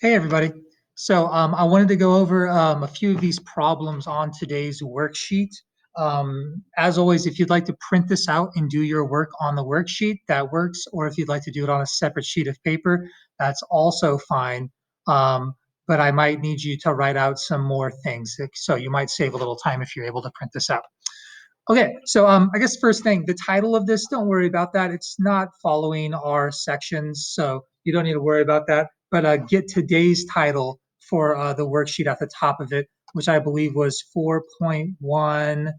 Hey, everybody. I wanted to go over a few of these problems on today's worksheet. As always, if you'd like to print this out and do your work on the worksheet, that works. Or if you'd like to do it on a separate sheet of paper, that's also fine. But I might need you to write out some more things. So you might save a little time if you're able to print this out. Okay, I guess first thing, the title of this, don't worry about that. It's not following our sections, so you don't need to worry about that. But get today's title for the worksheet at the top of it, which I believe was 4.1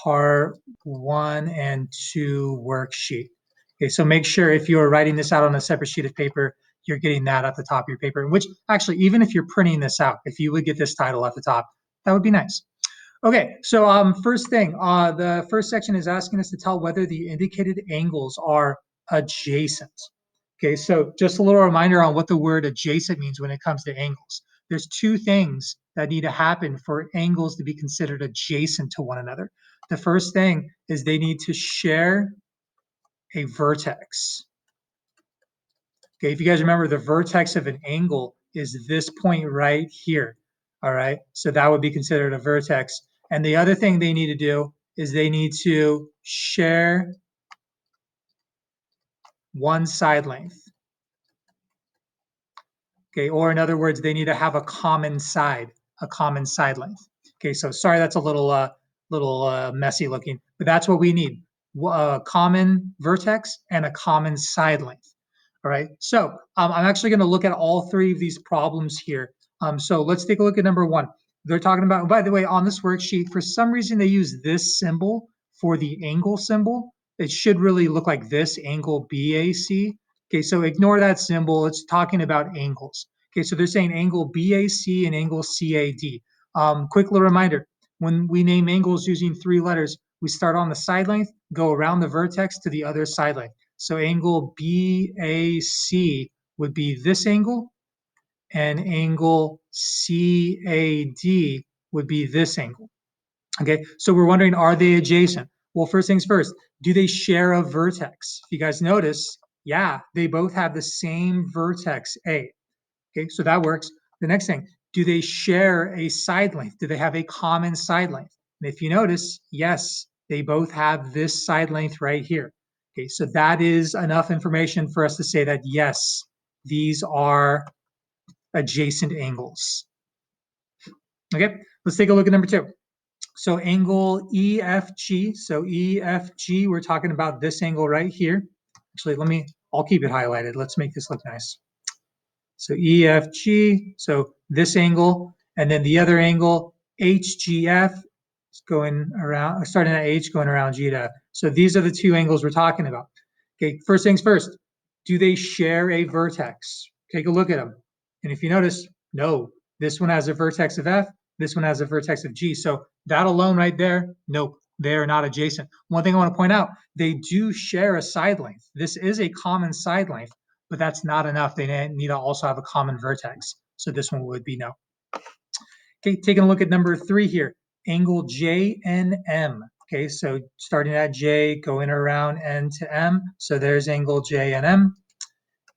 part 1 and 2 worksheet. Okay, so make sure if you're writing this out on a separate sheet of paper, you're getting that at the top of your paper, which actually, even if you're printing this out, if you would get this title at the top, that would be nice. Okay, first thing, the first section is asking us to tell whether the indicated angles are adjacent. Okay, so just a little reminder on what the word adjacent means when it comes to angles. There's two things that need to happen for angles to be considered adjacent to one another. The first thing is they need to share a vertex. Okay, if you guys remember, the vertex of an angle is this point right here. All right, so that would be considered a vertex. And the other thing they need to do is they need to share one side length. Okay, or in other words, they need to have a common side length. Okay, so sorry that's a little messy looking, but that's what we need: a common vertex and a common side length. All right, I'm actually going to look at all three of these problems here. So let's take a look at number one. They're talking about, by the way, on this worksheet, for some reason they use this symbol for the angle symbol. It should really look like this, angle BAC. Okay, so ignore that symbol. It's talking about angles. Okay, so they're saying angle BAC and angle CAD. Quick little reminder, when we name angles using three letters, we start on the side length, go around the vertex to the other side length. So angle BAC would be this angle, and angle CAD would be this angle. Okay, so we're wondering, are they adjacent? Well, first things first, do they share a vertex? If you guys notice, yeah, they both have the same vertex A. Okay, so that works. The next thing, do they share a side length? Do they have a common side length? And if you notice, yes, they both have this side length right here. Okay, so that is enough information for us to say that yes, these are adjacent angles. Okay, let's take a look at number two. So angle EFG, so EFG, we're talking about this angle right here. Actually, I'll keep it highlighted. Let's make this look nice. So EFG, so this angle, and then the other angle, HGF, is going around, starting at H, going around G to F. So these are the two angles we're talking about. Okay, first things first, do they share a vertex? Take a look at them. And if you notice, no, this one has a vertex of F, this one has a vertex of G. So that alone right there, nope, they are not adjacent. One thing I want to point out, they do share a side length. This is a common side length, but that's not enough. They need to also have a common vertex. So this one would be no. Okay, taking a look at number three here, angle JNM. Okay, so starting at J, going around N to M. So there's angle JNM.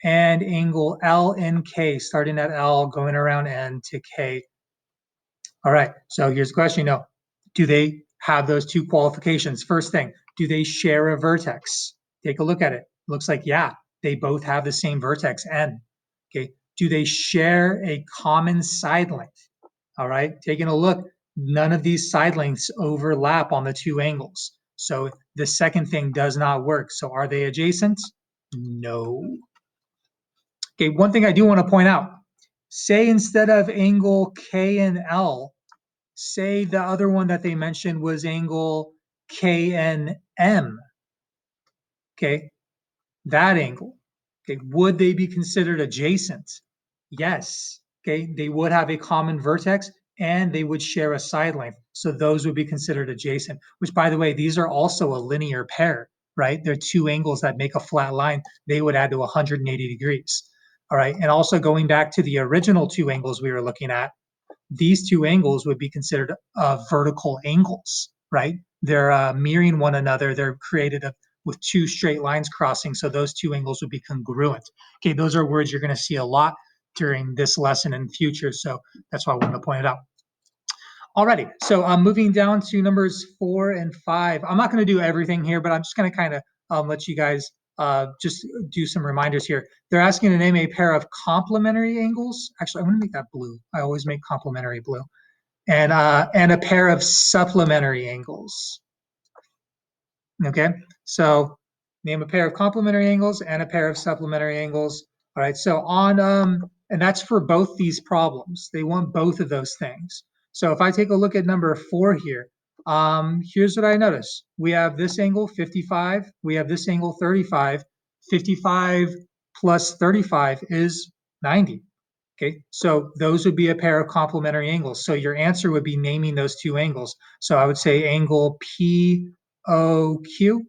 And angle LNK, starting at L, going around N to K. All right, so here's the question, do they have those two qualifications? First thing, do they share a vertex? Take a look at it. Looks like, yeah, they both have the same vertex, N. Okay, do they share a common side length? All right, taking a look, none of these side lengths overlap on the two angles. So the second thing does not work. So are they adjacent? No. Okay, one thing I do want to point out, say instead of angle K and L, say the other one that they mentioned was angle KNM. Okay, that angle. Okay, would they be considered adjacent? Yes. Okay, they would have a common vertex and they would share a side length. So those would be considered adjacent, which, by the way, these are also a linear pair, right? They're two angles that make a flat line. They would add to 180 degrees. All right, and also going back to the original two angles we were looking at, these two angles would be considered vertical angles, right? They're mirroring one another. They're created with two straight lines crossing, so those two angles would be congruent. Okay, those are words you're going to see a lot. during this lesson in the future. So that's why I wanted to point it out. Alrighty, so moving down to numbers 4 and 5. I'm not going to do everything here, but I'm just going to kind of let you guys just do some reminders here. They're asking to name a pair of complementary angles. Actually, I'm going to make that blue. I always make complementary blue. And a pair of supplementary angles. Okay, so name a pair of complementary angles and a pair of supplementary angles. All right, so on, and that's for both these problems. They want both of those things. So if I take a look at number 4 here, here's what I notice. We have this angle 55, we have this angle 35. 55 plus 35 is 90. Okay, so those would be a pair of complementary angles. So your answer would be naming those two angles. So I would say angle POQ.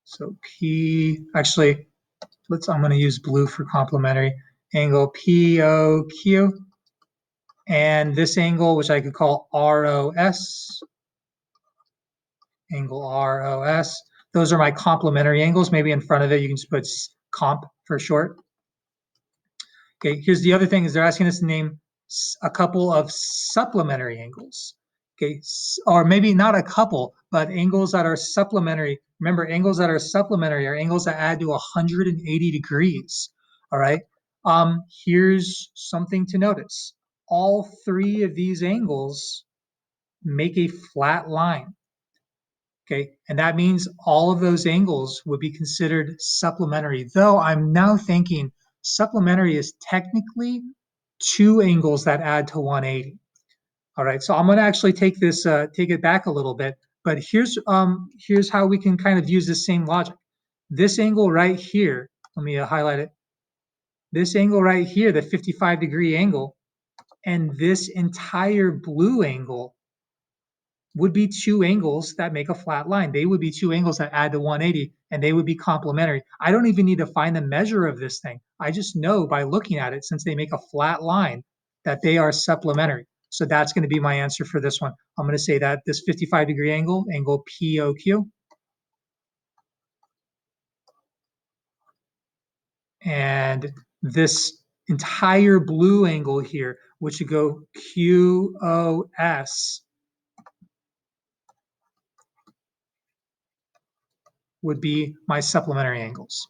So actually, I'm going to use blue for complementary. Angle POQ. And this angle, which I could call ROS. Angle ROS. Those are my complementary angles. Maybe in front of it, you can just put comp for short. Okay, here's the other thing is they're asking us to name a couple of supplementary angles. Okay, or maybe not a couple, but angles that are supplementary. Remember, angles that are supplementary are angles that add to 180 degrees. All right, here's something to notice. All three of these angles make a flat line. Okay, and that means all of those angles would be considered supplementary, though I'm now thinking supplementary is technically two angles that add to 180. All right, so I'm going to actually take it back a little bit, but here's how we can kind of use the same logic. This angle right here, let me highlight it. This angle right here, the 55-degree angle, and this entire blue angle would be two angles that make a flat line. They would be two angles that add to 180, and they would be complementary. I don't even need to find the measure of this thing. I just know by looking at it, since they make a flat line, that they are supplementary. So that's going to be my answer for this one. I'm going to say that this 55-degree angle, angle POQ, and this entire blue angle here, which would go QOS, would be my supplementary angles.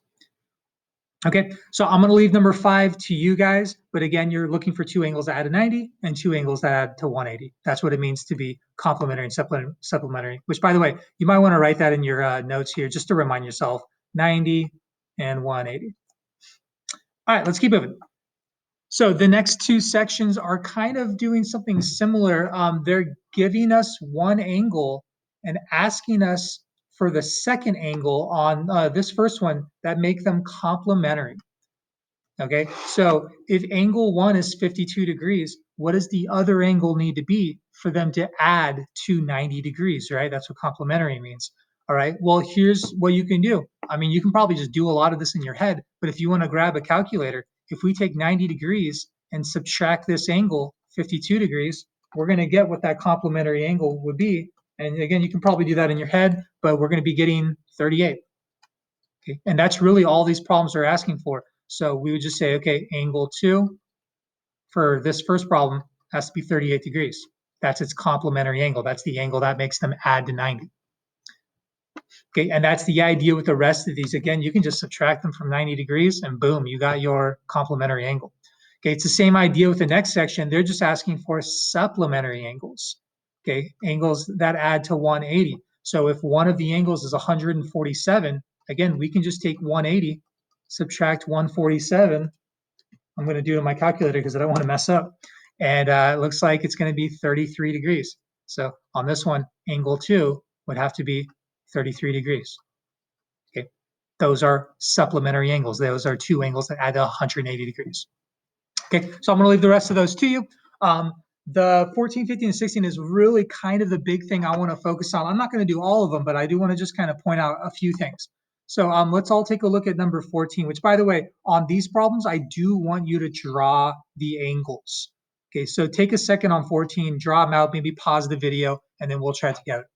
Okay, so I'm going to leave number 5 to you guys, but again, you're looking for two angles that add to 90 and two angles that add to 180. That's what it means to be complementary and supplementary, which, by the way, you might want to write that in your notes here just to remind yourself, 90 and 180. All right, let's keep moving. So the next two sections are kind of doing something similar. They're giving us one angle and asking us for the second angle on this first one that make them complementary. Okay, so if angle 1 is 52 degrees, what does the other angle need to be for them to add to 90 degrees, right? That's what complementary means. All right, well, here's what you can do. I mean, you can probably just do a lot of this in your head, but if you want to grab a calculator, if we take 90 degrees and subtract this angle, 52 degrees, we're going to get what that complementary angle would be. And again, you can probably do that in your head, but we're going to be getting 38. Okay, and that's really all these problems are asking for. So we would just say, okay, angle 2 for this first problem has to be 38 degrees. That's its complementary angle. That's the angle that makes them add to 90. Okay, and that's the idea with the rest of these. Again, you can just subtract them from 90 degrees and boom, you got your complementary angle. Okay, it's the same idea with the next section. They're just asking for supplementary angles. Okay, angles that add to 180. So if one of the angles is 147, again, we can just take 180, subtract 147. I'm going to do it on my calculator because I don't want to mess up. And it looks like it's going to be 33 degrees. So on this one, angle 2 would have to be 33 degrees. Okay, those are supplementary angles. Those are two angles that add to 180 degrees. Okay, so I'm going to leave the rest of those to you. The 14, 15, and 16 is really kind of the big thing I want to focus on. I'm not going to do all of them, but I do want to just kind of point out a few things. So let's all take a look at number 14, which, by the way, on these problems, I do want you to draw the angles. Okay, so take a second on 14, draw them out, maybe pause the video, and then we'll try it together.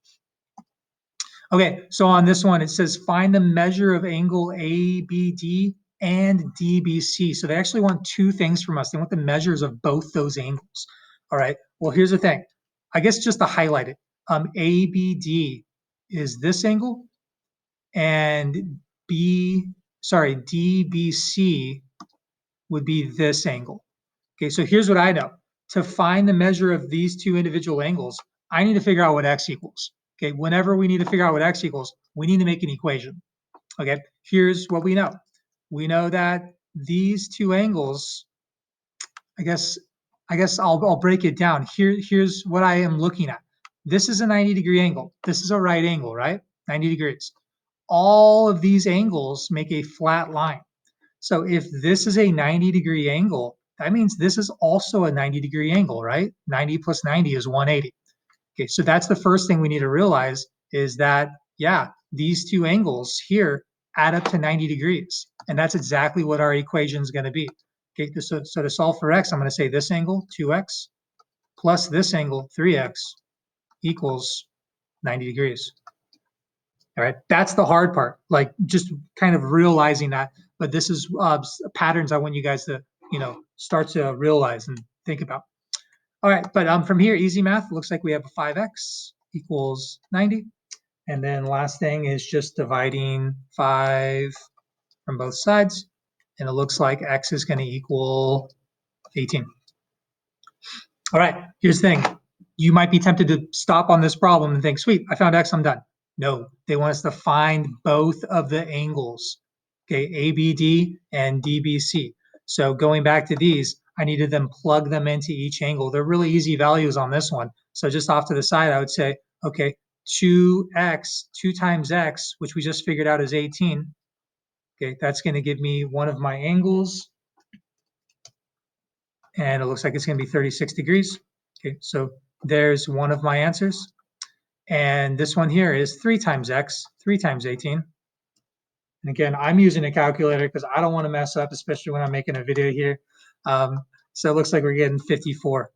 Okay, so on this one, it says find the measure of angle ABD and DBC. So they actually want two things from us. They want the measures of both those angles. All right. Well, here's the thing. I guess just to highlight it, ABD is this angle, and DBC would be this angle. Okay, so here's what I know. To find the measure of these two individual angles, I need to figure out what x equals. Okay, whenever we need to figure out what x equals, we need to make an equation. Okay, here's what we know. We know that these two angles, I guess I'll break it down. Here's what I am looking at. This is a 90-degree angle. This is a right angle, right? 90 degrees. All of these angles make a flat line. So if this is a 90-degree angle, that means this is also a 90-degree angle, right? 90 plus 90 is 180. Okay, so that's the first thing we need to realize is that, yeah, these two angles here add up to 90 degrees. And that's exactly what our equation is going to be. Okay, so to solve for x, I'm going to say this angle, 2x, plus this angle, 3x, equals 90 degrees. All right, that's the hard part, like just kind of realizing that. But this is patterns I want you guys to, start to realize and think about. All right, but from here, easy math, looks like we have a 5x equals 90. And then last thing is just dividing 5 from both sides. And it looks like x is going to equal 18. All right, here's the thing. You might be tempted to stop on this problem and think, sweet, I found x, I'm done. No, they want us to find both of the angles, okay, ABD and DBC. So going back to these, I needed them plug them into each angle. They're really easy values on this one. So just off to the side, I would say, okay, 2x, 2 times x, which we just figured out is 18. Okay, that's going to give me one of my angles. And it looks like it's going to be 36 degrees. Okay, so there's one of my answers. And this one here is 3 times x, 3 times 18. And again, I'm using a calculator because I don't want to mess up, especially when I'm making a video here. So it looks like we're getting 54.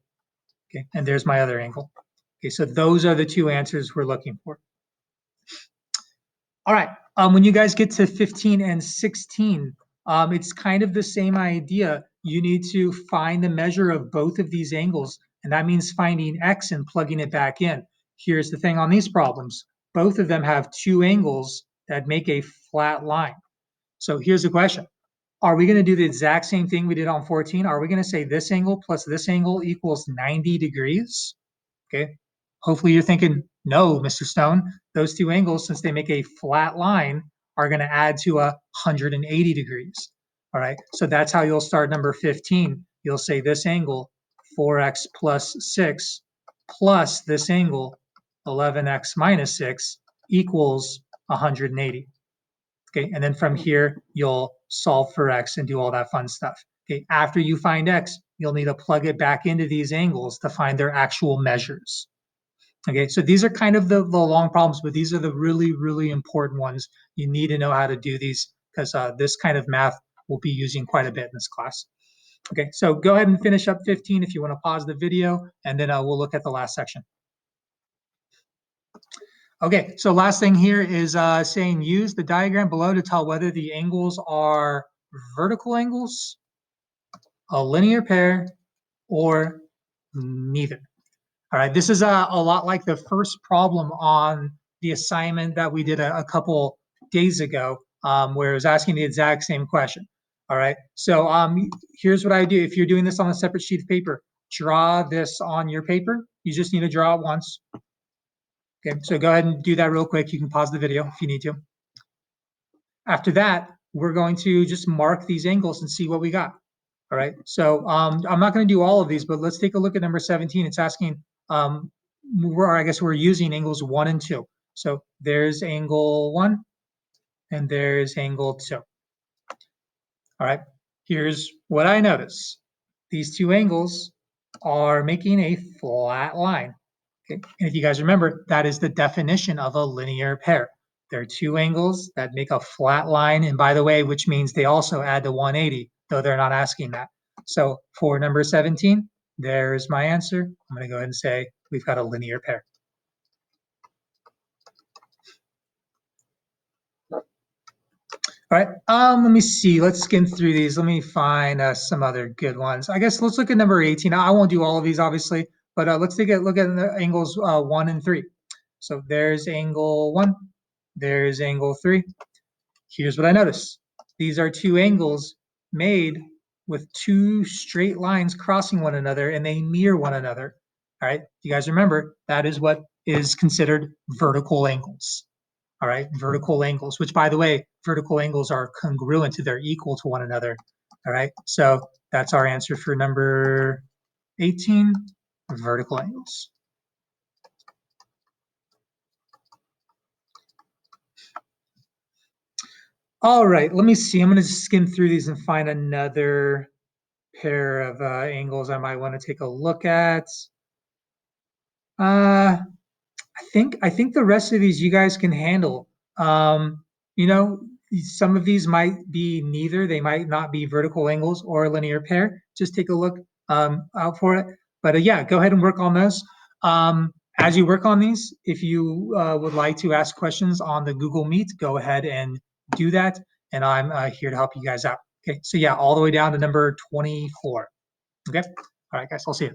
Okay, and there's my other angle. Okay, so those are the two answers we're looking for. All right, when you guys get to 15 and 16, it's kind of the same idea. You need to find the measure of both of these angles, and that means finding x and plugging it back in. Here's the thing on these problems. Both of them have two angles that make a flat line. So here's the question. Are we going to do the exact same thing we did on 14? Are we going to say this angle plus this angle equals 90 degrees? Okay. Hopefully you're thinking, no, Mr. Stone, those two angles, since they make a flat line, are going to add to 180 degrees. All right. So that's how you'll start number 15. You'll say this angle, 4x plus 6, plus this angle, 11x minus 6, equals 180. Okay, and then from here, you'll solve for x and do all that fun stuff. Okay, after you find x, you'll need to plug it back into these angles to find their actual measures. Okay, so these are kind of the long problems, but these are the really, really important ones. You need to know how to do these because this kind of math we'll be using quite a bit in this class. Okay, so go ahead and finish up 15 if you want to pause the video, and then we'll look at the last section. Okay, so last thing here is saying use the diagram below to tell whether the angles are vertical angles, a linear pair, or neither. All right, this is a lot like the first problem on the assignment that we did a couple days ago, where it was asking the exact same question. All right, so here's what I do. If you're doing this on a separate sheet of paper, draw this on your paper. You just need to draw it once. Okay, so go ahead and do that real quick. You can pause the video if you need to. After that, we're going to just mark these angles and see what we got. All right, so I'm not going to do all of these, but let's take a look at number 17. It's asking, I guess we're using angles 1 and 2. So there's angle 1, and there's angle 2. All right, here's what I notice. These two angles are making a flat line. Okay. And if you guys remember, that is the definition of a linear pair. There are two angles that make a flat line, and by the way, which means they also add to 180, though they're not asking that. So for number 17, there's my answer. I'm going to go ahead and say we've got a linear pair. All right, let me see. Let's skim through these. Let me find some other good ones. I guess let's look at number 18. I won't do all of these, obviously, but let's take a look at the angles 1 and 3. So there's angle 1, there's angle 3. Here's what I notice. These are two angles made with two straight lines crossing one another, and they mirror one another. All right, you guys remember, that is what is considered vertical angles. All right, vertical angles, which by the way, vertical angles are congruent, they're equal to one another. All right, so that's our answer for number 18, vertical angles. All right, let me see. I'm going to skim through these and find another pair of angles I might want to take a look at. I think the rest of these you guys can handle. You know, some of these might be neither. They might not be vertical angles or a linear pair. Just take a look out for it. But yeah, go ahead and work on those. As you work on these, if you would like to ask questions on the Google Meet, go ahead and do that. And I'm here to help you guys out. Okay, so yeah, all the way down to number 24. Okay, all right, guys, I'll see you.